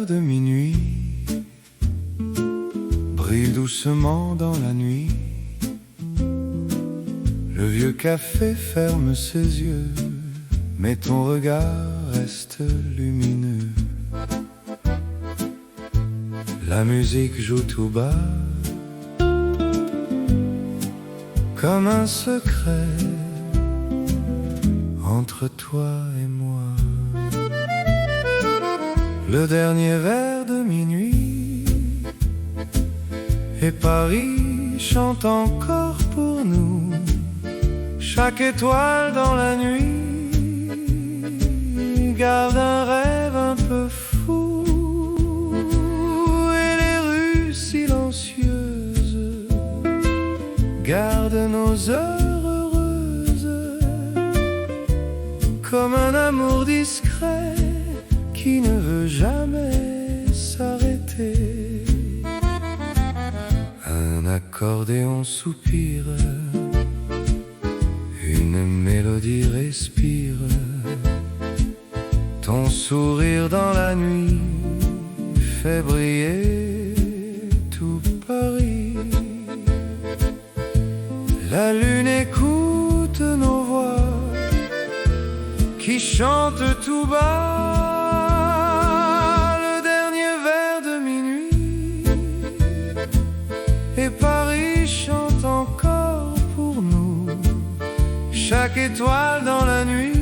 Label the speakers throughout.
Speaker 1: verre de minuit brille doucement dans la nuit. Le vieux café ferme ses yeux, mais ton regard reste lumineux. La musique joue tout bas, comme un secret entre toi et moi. Le dernier verre de minuit, et Paris chante encore pour nous. Chaque étoile dans la nuit garde un rêve un peu fou, et les rues silencieuses gardent nos heures heureuses, comme un amour discret qui ne veut jamais s'arrêter. Un accordéon soupire, une mélodie respire. Ton sourire dans la nuit fait briller tout Paris. La lune écoute nos voix qui chantent tout bas. Le dernier verre de minuit, et Paris chante encore pour nous. Chaque étoile dans la nuit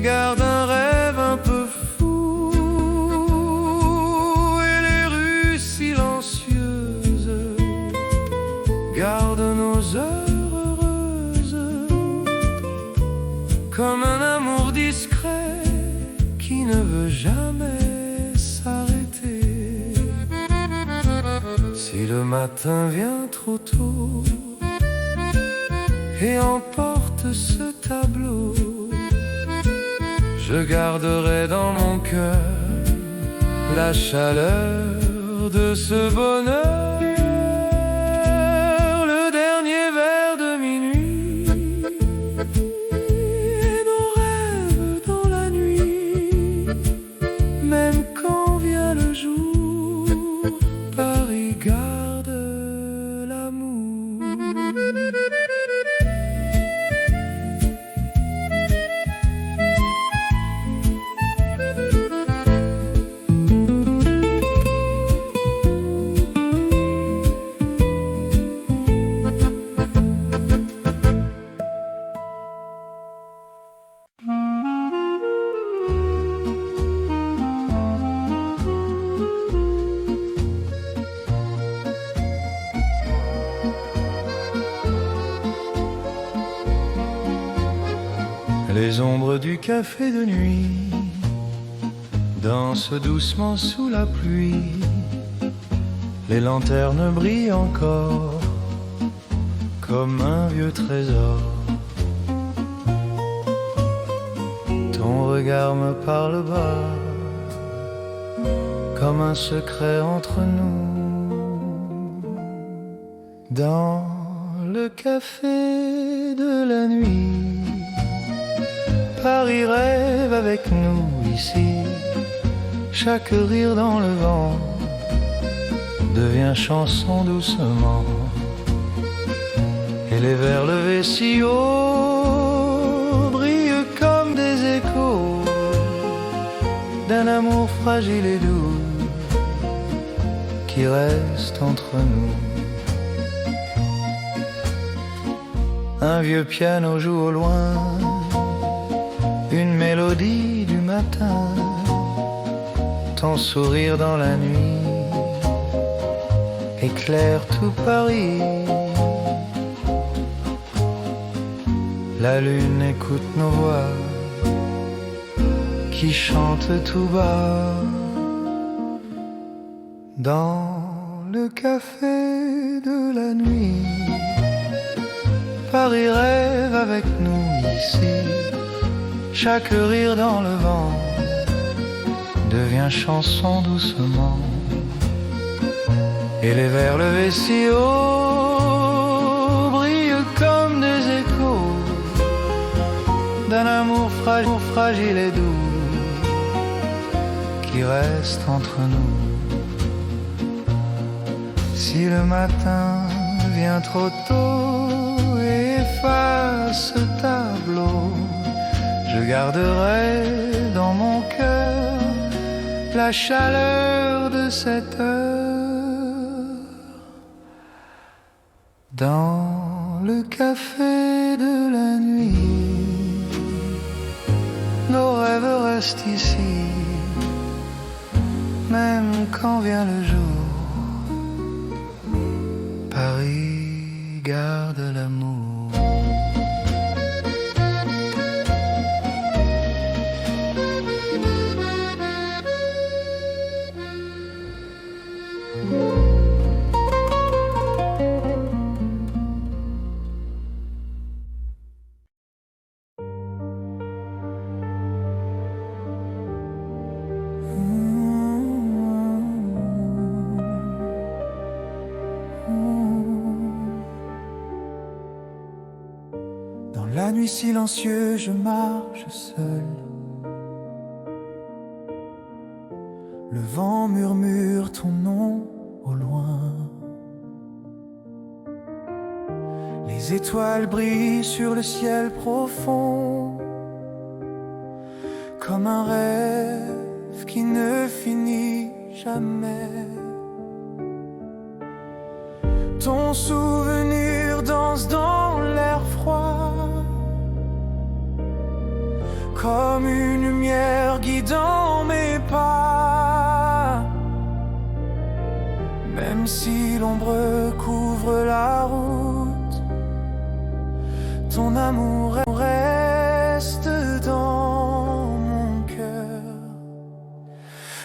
Speaker 1: garde un rêve un peu fou, et les rues silencieuses gardent nos heures heureuses, comme un amour discret qui ne veut jamais s'arrêter. Si le matin vient trop tôt et emporte ce tableau, je garderai dans mon cœur la chaleur de ce bonheur. Le dernier verre de minuit, et nos rêves dans la nuit. Même quand vient le jour, Paris garde l'amour. Les ombres du café de nuit dansent doucement sous la pluie. Les lanternes brillent encore comme un vieux trésor. Ton regard me parle bas, comme un secret entre nous. Dans le café de la nuit, Paris rêve avec nous ici. Chaque rire dans le vent devient chanson doucement, et les verres levés si haut brillent comme des échos d'un amour fragile et doux qui reste entre nous. Un vieux piano joue au loin une mélodie du matin. Ton sourire dans la nuit éclaire tout Paris. La lune écoute nos voix qui chantent tout bas. Dans le café de la nuit, Paris rêve avec nous ici. Chaque rire dans le vent devient chanson doucement, et les verres levés si haut brillent comme des échos d'un amour fragile et doux qui reste entre nous. Si le matin vient trop tôt et efface ce tableau, je garderai dans mon cœur la chaleur de cette heure. Dans le café de la nuit, nos rêves restent ici, même quand vient le jour. Paris garde l'amour.
Speaker 2: La nuit silencieuse, je marche seul. Le vent murmure ton nom au loin. Les étoiles brillent sur le ciel profond, comme un rêve qui ne finit jamais. Ton souvenir danse dans l'air froid, comme une lumière guidant mes pas. Même si l'ombre couvre la route, ton amour reste dans mon cœur.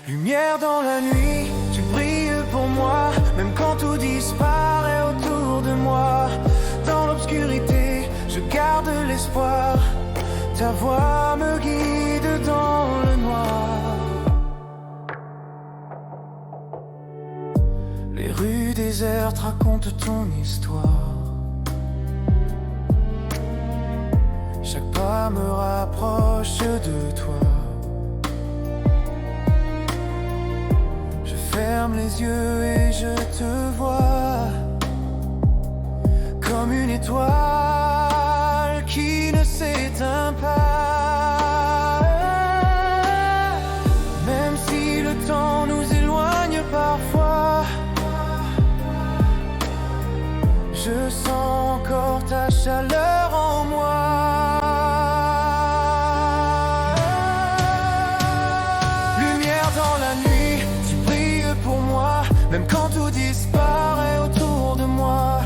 Speaker 2: Lumière dans la nuit, tu brilles pour moi, même quand tout disparaît autour de moi. Dans l'obscurité, je garde l'espoir. Ta voix me guide dans le noir. Les rues désertes racontent ton histoire. Chaque pas me rapproche de toi. Je ferme les yeux et je te vois, comme une étoile qui ne s'éteint pas. Même si le temps nous éloigne parfois, je sens encore ta chaleur en moi. Lumière dans la nuit, tu brilles pour moi, même quand tout disparaît autour de moi.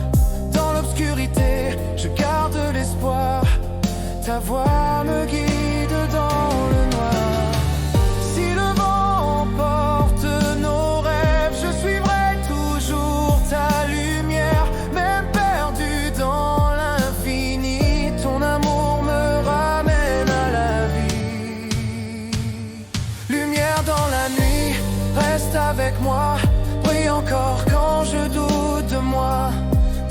Speaker 2: Dans l'obscurité, je garde l'espoir. Ta voix me guide dans le noir. Si le vent emporte nos rêves, je suivrai toujours ta lumière. Même perdu dans l'infini, ton amour me ramène à la vie. Lumière dans la nuit, reste avec moi. Brille encore quand je doute de moi.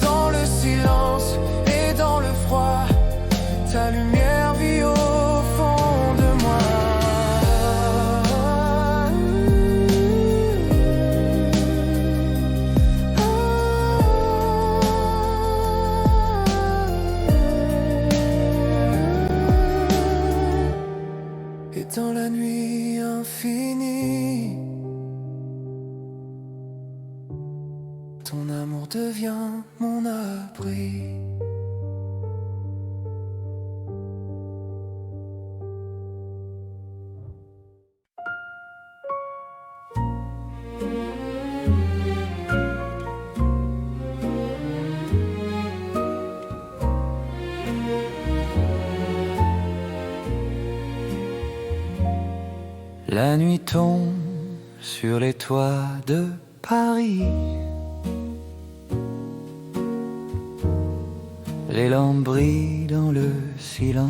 Speaker 2: Dans le silence et dans le froid, ta lumière vit au fond de moi. Et dans la nuit infinie, ton amour devient mon abri.
Speaker 1: La nuit tombe sur les toits de Paris. Les lampes brillent dans le silence.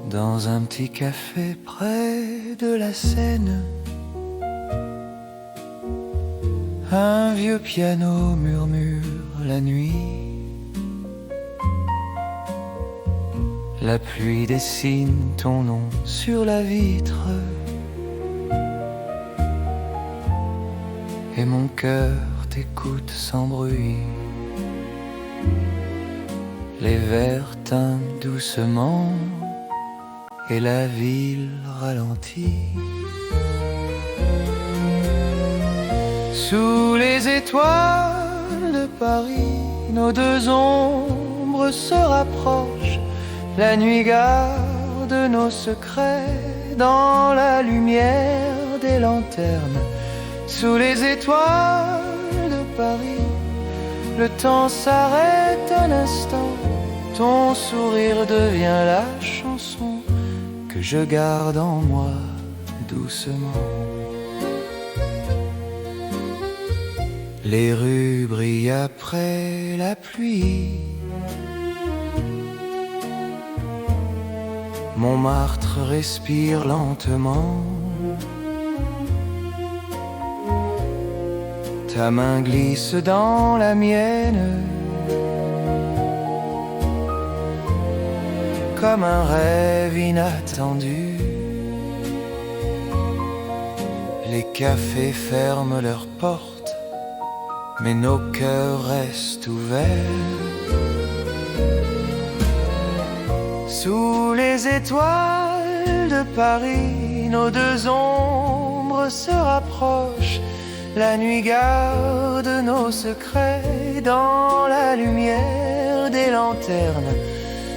Speaker 1: Dans un petit café près de la Seine, un vieux piano murmure la nuit. La pluie dessine ton nom sur la vitre et mon cœur t'écoute sans bruit. Les vers tintent doucement et la ville ralentit. Sous les étoiles de Paris, nos deux ombres se rapprochent. La nuit garde nos secrets dans la lumière des lanternes. Sous les étoiles de Paris, le temps s'arrête un instant. Ton sourire devient la chanson que je garde en moi doucement. Les rues brillent après la pluie. Montmartre respire lentement. Ta main glisse dans la mienne comme un rêve inattendu. Les cafés ferment leurs portes, mais nos cœurs restent ouverts. Sous les étoiles de Paris, nos deux ombres se rapprochent. La nuit garde nos secrets dans la lumière des lanternes.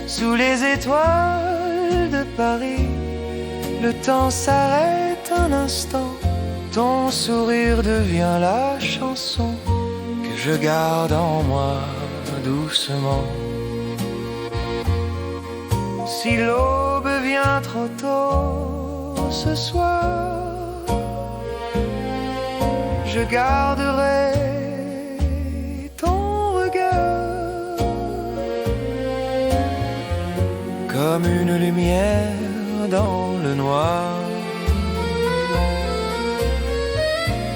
Speaker 1: Sous les étoiles de Paris, le temps s'arrête un instant. Ton sourire devient la chanson que je garde en moi doucement. Si l'aube vient trop tôt ce soir, je garderai ton regard comme une lumière dans le noir.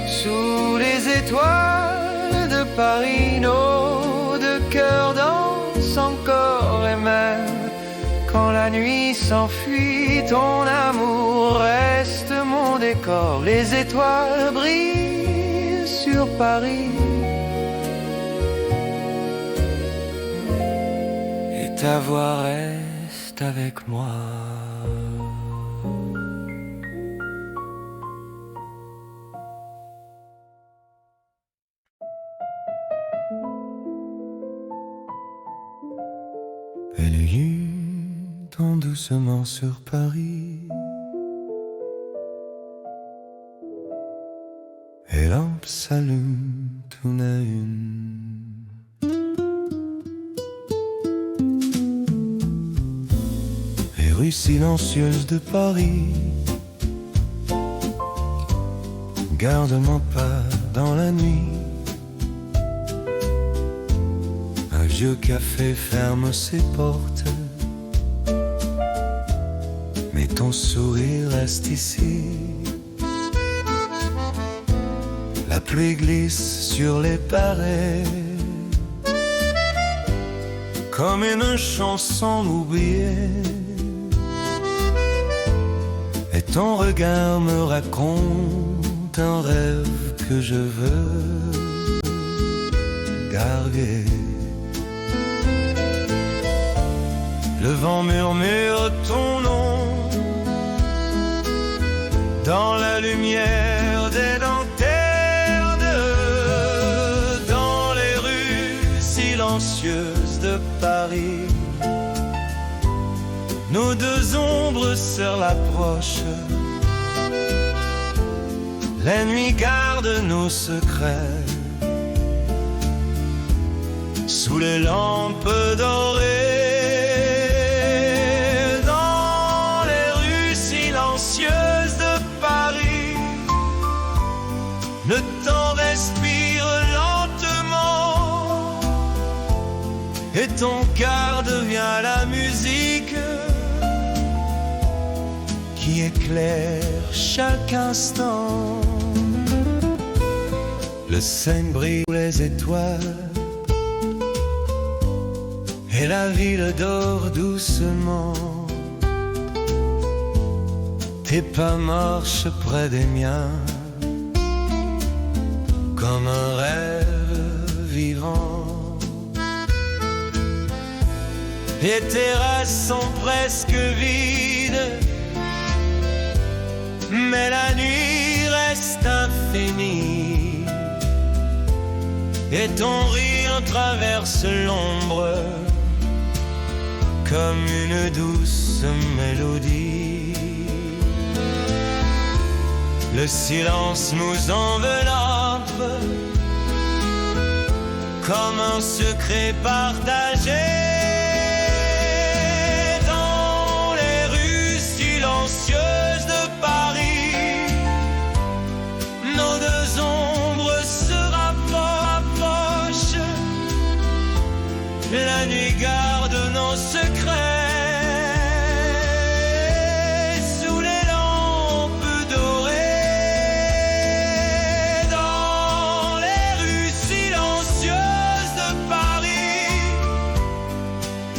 Speaker 1: Sous les étoiles de Paris, nos deux cœurs dansent encore. Et même quand la nuit s'enfuit, ton amour reste mon décor. Les étoiles brillent sur Paris et ta voix reste avec moi. Belle lune tombe doucement sur Paris. Et lampes s'allument une à une. Les rues silencieuses de Paris gardent mon pas dans la nuit. Un vieux café ferme ses portes, mais ton sourire reste ici. La pluie glisse sur les parets comme une chanson oubliée. Et ton regard me raconte un rêve que je veux garder. Le vent murmure ton nom dans la lumière des lanternes, dans les rues silencieuses de Paris. Nos deux ombres se rapprochent. La nuit garde nos secrets sous les lampes dorées. Le temps respire lentement et ton cœur devient la musique qui éclaire chaque instant. Le Seine brille les étoiles et la ville dort doucement. Tes pas marchent près des miens comme un rêve vivant. Les terrasses sont presque vides, mais la nuit reste infinie, et ton rire traverse l'ombre comme une douce mélodie. Le silence nous enveloppe comme un secret partagé. Dans les rues silencieuses de Paris, nos deux ombres se rapprochent. La nuit garde nos secrets.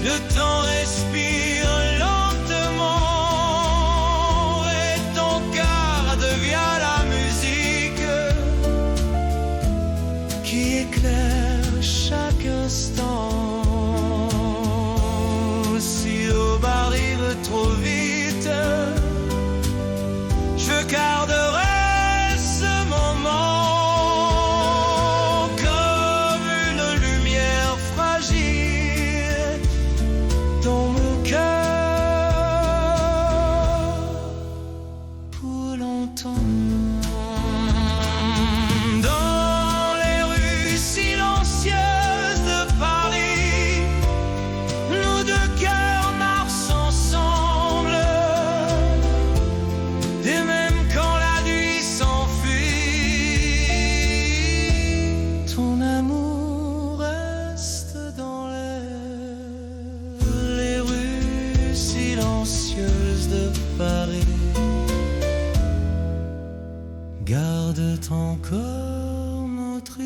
Speaker 1: Le temps respire lentement et ton cœur devient la musique qui éclaire chaque instant. Si l'aube arrive trop vite, je garderai ce moment comme une lumière fragile dans mon cœur pour longtemps. Dans les rues silencieuses de Paris, nos deux cœurs marchent ensemble, et même quand la nuit s'enfuit, ton amour reste dans les rues silencieuses de Paris. Garde encore notre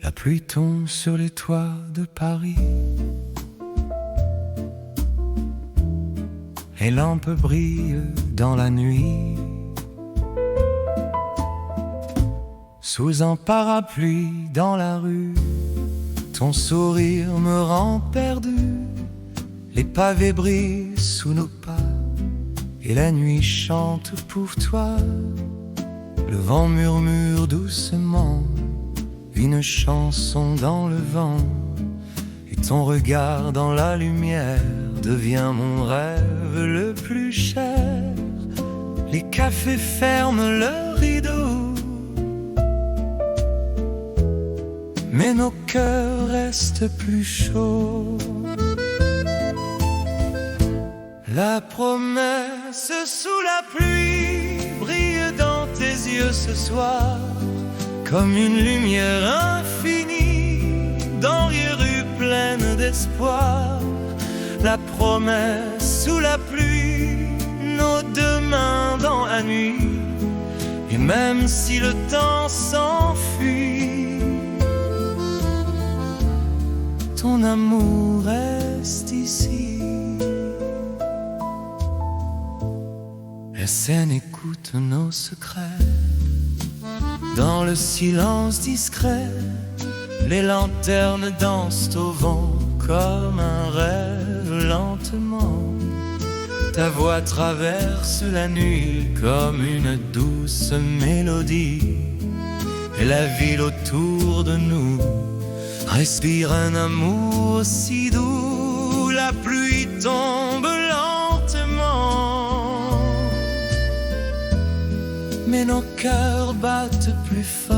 Speaker 1: La pluie tombe sur les toits de Paris, les lampes brillent dans la nuit. Sous un parapluie dans la rue, ton sourire me rend perdu. Les pavés brillent sous nos pas et la nuit chante pour toi. Le vent murmure doucement une chanson dans le vent, et ton regard dans la lumière devient mon rêve le plus cher. Les cafés ferment leurs rideaux, mais nos cœurs restent plus chauds. La promesse sous la pluie brille dans tes yeux ce soir, comme une lumière infinie dans les rues pleines d'espoir. La promesse sous la pluie, nos deux mains dans la nuit, et même si le temps s'enfuit, ton amour reste ici. La scène écoute nos secrets. Dans le silence discret, les lanternes dansent au vent comme un rêve lentement. Ta voix traverse la nuit comme une douce mélodie, et la ville autour de nous respire un amour si doux. La pluie tombe lentement, mais nos cœurs battent plus fort.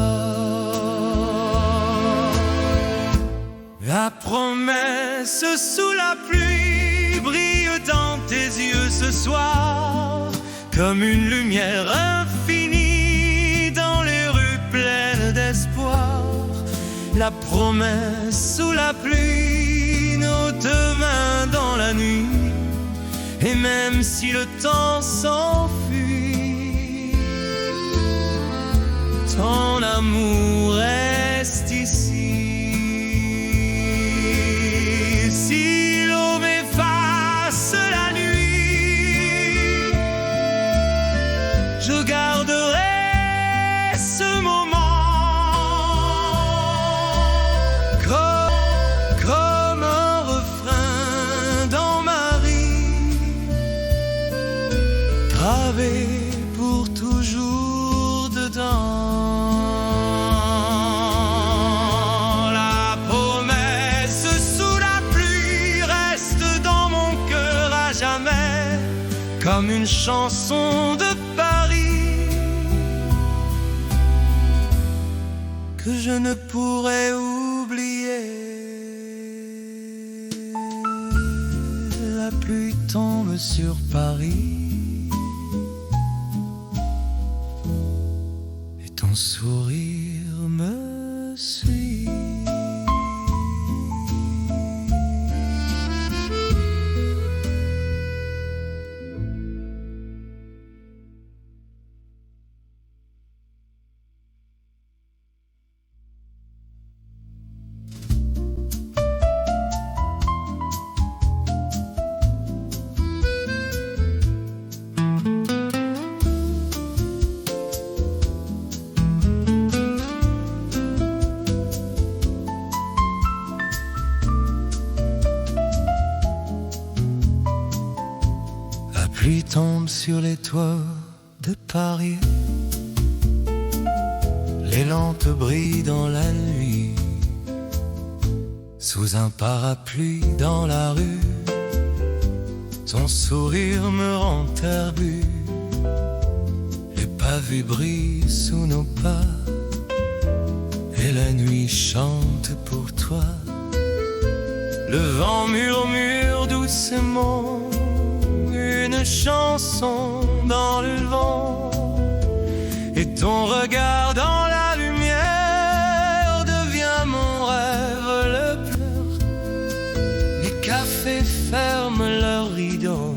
Speaker 1: La promesse sous la pluie tes yeux ce soir, comme une lumière infinie dans les rues pleines d'espoir. La promesse sous la pluie, nos deux mains dans la nuit. Et même si le temps s'enfuit, ton amour reste ici. Si l'aube efface la nuit, je garderai ce moment comme un refrain dans ma vie, gravé pour toujours dedans. La promesse sous la pluie reste dans mon cœur à jamais, comme une chanson de Paris que je ne pourrai oublier. La pluie tombe sur Paris et ton sourire me suit. La pluie tombe sur les toits de Paris, les lampes brillent dans la nuit. Sous un parapluie dans la rue, ton sourire me rend perdu. Les pavés brillent sous nos pas et la nuit chante pour toi. Le vent murmure doucement une chanson dans le vent, et ton regard dans la lumière devient mon rêve le plus. Les cafés ferment leurs rideaux,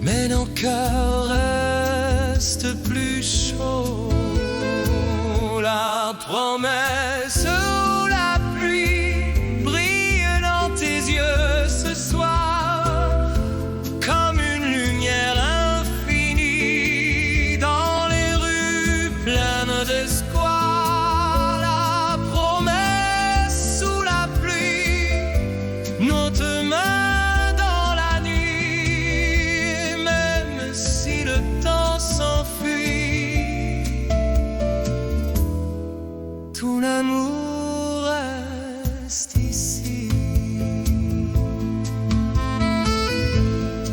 Speaker 1: mais nos cœurs restent plus chauds. La promesse ou la pluie brille dans tes yeux ce soir, comme une lumière infinie dans les rues pleines d'espoir. La promesse sous la pluie, nos deux mains dans la nuit. Même si le temps s'enfuit, ton amour reste ici.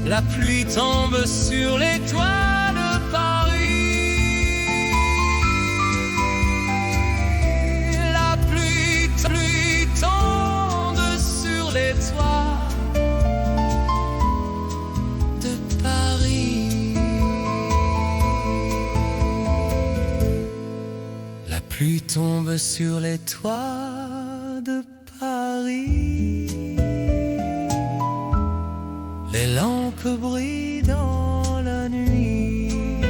Speaker 1: La pluie tombe sur les toits de Paris. La pluie tombe sur les toits de Paris. La pluie tombe sur les toits de Paris. Les lampes brillent dans la nuit.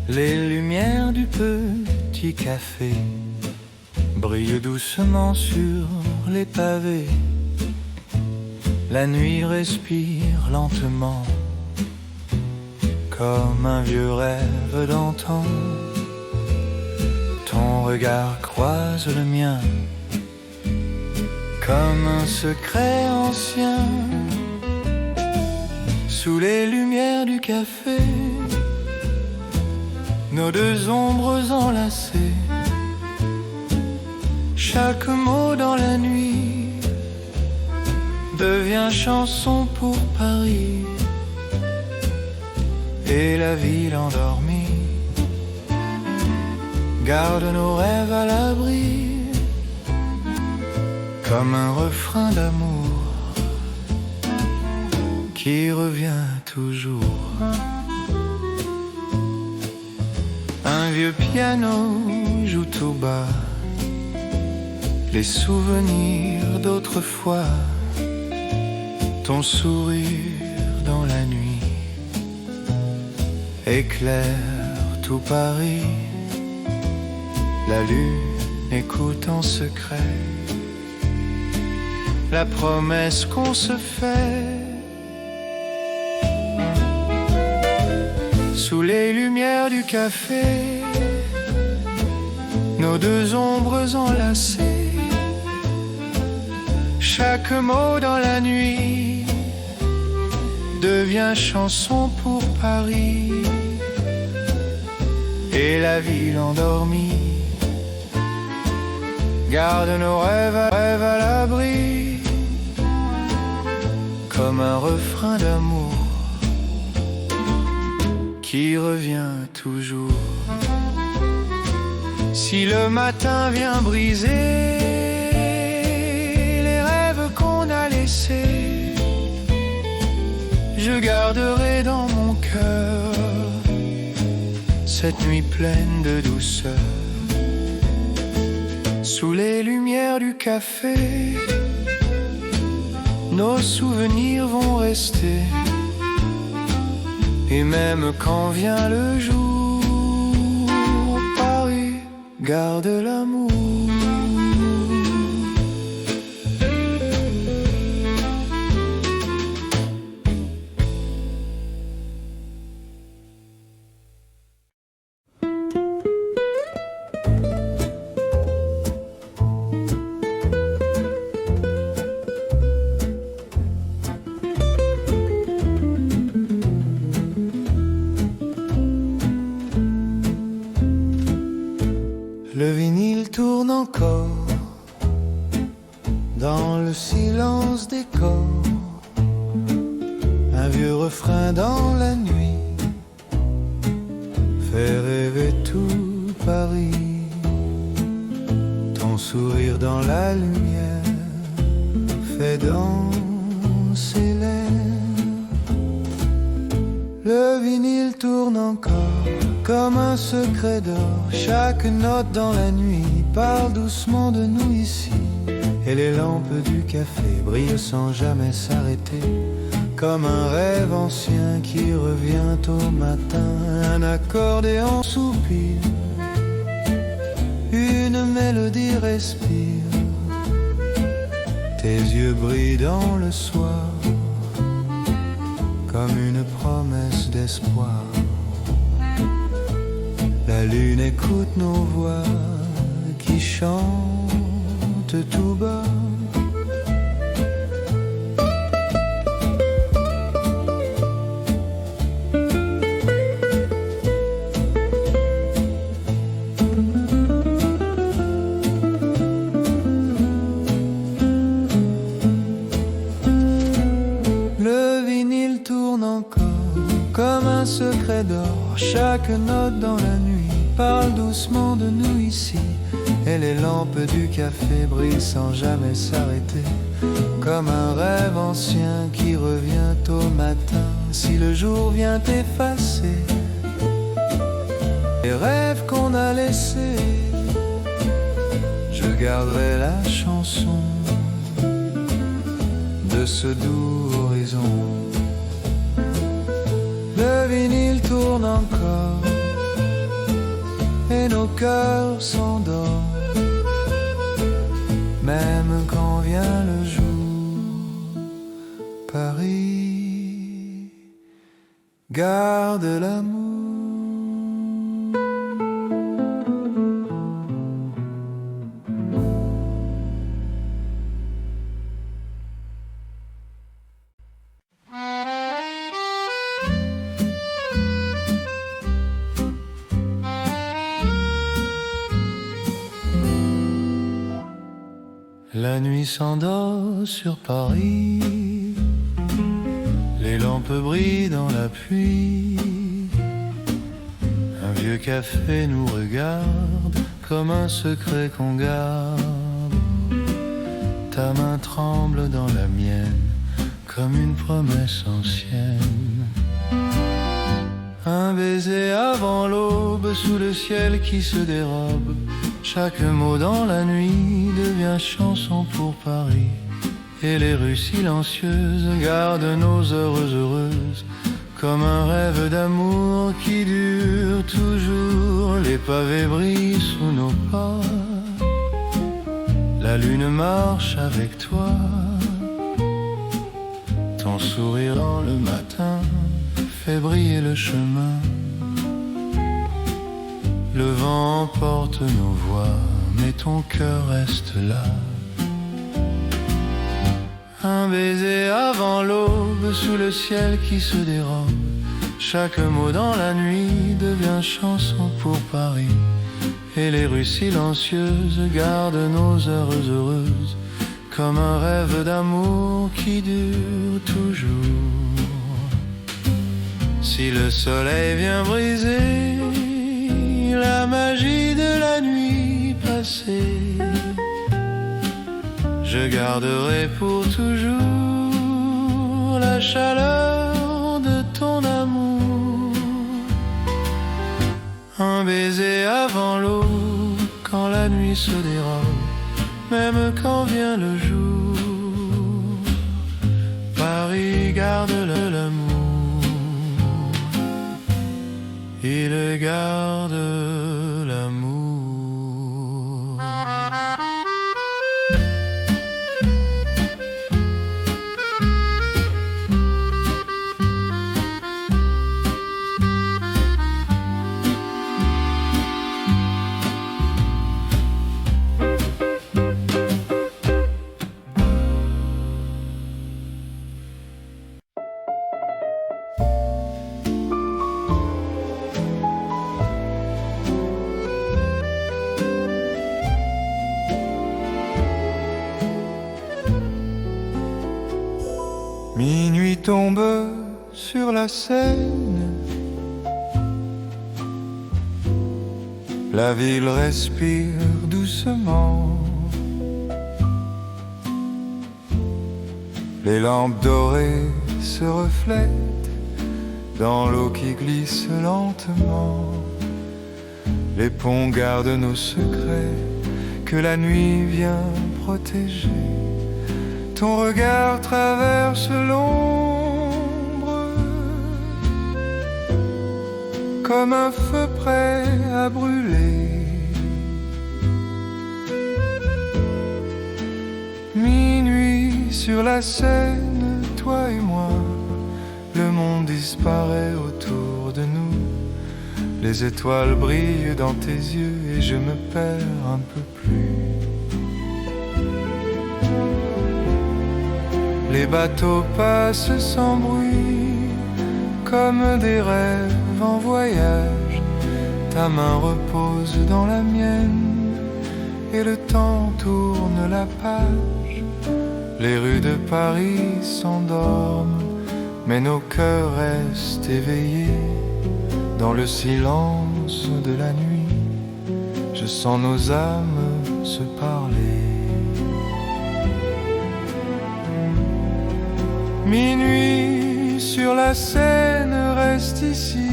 Speaker 1: Les lumières du petit café brillent doucement sur les pavés. La nuit respire lentement, comme un vieux rêve d'antan. Ton regard croise le mien, comme un secret ancien. Sous les lumières du café, nos deux ombres enlacées, chaque mot dans la nuit devient chanson pour Paris et la ville endormie garde nos rêves à l'abri comme un refrain d'amour qui revient toujours. Un vieux piano joue tout bas les souvenirs d'autrefois, ton sourire dans la nuit éclaire tout Paris. La lune écoute en secret la promesse qu'on se fait. Sous les lumières du café, nos deux ombres enlacées, chaque mot dans la nuit devient chanson pour Paris et la ville endormie garde nos rêves à l'abri comme un refrain d'amour qui revient toujours. Si le matin vient briser les rêves qu'on a laissés, je garderai dans mon cœur cette nuit pleine de douceur. Sous les lumières du café, nos souvenirs vont rester. Et même quand vient le jour, Paris garde l'amour. Le vinyle tourne encore dans le silence des corps, un vieux refrain dans la nuit fait rêver tout Paris. Ton sourire dans la lumière fait danser l'air. Le vinyle tourne encore comme un secret d'or, chaque note dans la nuit parle doucement de nous ici. Et les lampes du café brillent sans jamais s'arrêter, comme un rêve ancien qui revient au matin. Un accordéon soupire, une mélodie respire, tes yeux brillent dans le soir, comme une promesse d'espoir. La lune écoute nos voix qui chantent tout bas. Le vinyle tourne encore comme un secret d'or, chaque note dans la nuit parle doucement de nous ici. Et les lampes du café brillent sans jamais s'arrêter, comme un rêve ancien qui revient au matin. Si le jour vient effacer les rêves qu'on a laissés, je garderai la chanson de ce doux horizon. Le vinyle tourne encore et nos cœurs s'endorment, même quand vient le jour. Paris garde l'amour. La la nuit s'endort sur Paris, les lampes brillent dans la pluie. Un vieux café nous regarde comme un secret qu'on garde. Ta main tremble dans la mienne comme une promesse ancienne. Un baiser avant l'aube sous le ciel qui se dérobe. Chaque mot dans la nuit devient chanson pour Paris. Et les rues silencieuses gardent nos heures heureuses comme un rêve d'amour qui dure toujours. Les pavés brillent sous nos pas, la lune marche avec toi. Ton sourire dans le matin fait briller le chemin. Le vent emporte nos voix, mais ton cœur reste là. Un baiser avant l'aube sous le ciel qui se dérobe. Chaque mot dans la nuit devient chanson pour Paris. Et les rues silencieuses gardent nos heures heureuses comme un rêve d'amour qui dure toujours. Si le soleil vient briser la magie de la nuit passée, je garderai pour toujours la chaleur de ton amour. Un baiser avant l'aube quand la nuit se dérobe, même quand vient le jour. Paris garde l'amour, il garde l'amour. Minuit tombe sur la Seine, la ville respire doucement. Les lampes dorées se reflètent dans l'eau qui glisse lentement. Les ponts gardent nos secrets que la nuit vient protéger. Ton regard traverse l'ombre comme un feu prêt à brûler. Minuit sur la Seine, toi et moi, le monde disparaît autour de nous. Les étoiles brillent dans tes yeux et je me perds un peu plus. Les bateaux passent sans bruit, comme des rêves en voyage. Ta main repose dans la mienne, et le temps tourne la page. Les rues de Paris s'endorment, mais nos cœurs restent éveillés. Dans le silence de la nuit, je sens nos âmes se parler. Minuit sur la Seine, reste ici.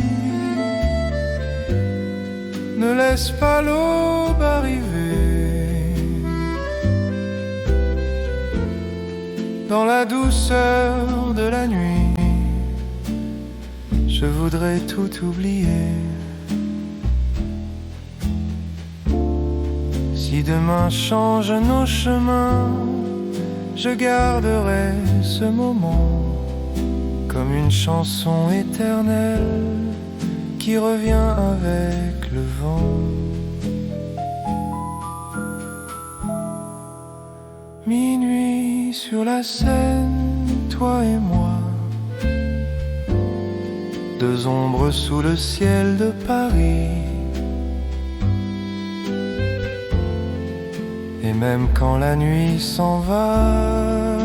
Speaker 1: Ne laisse pas l'aube arriver. Dans la douceur de la nuit, je voudrais tout oublier. Si demain change nos chemins, je garderai ce moment comme une chanson éternelle qui revient avec le vent. Minuit sur la Seine, toi et moi, deux ombres sous le ciel de Paris. Et même quand la nuit s'en va,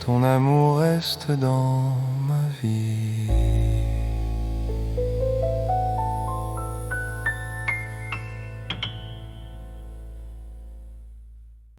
Speaker 1: ton amour reste dans ma vie.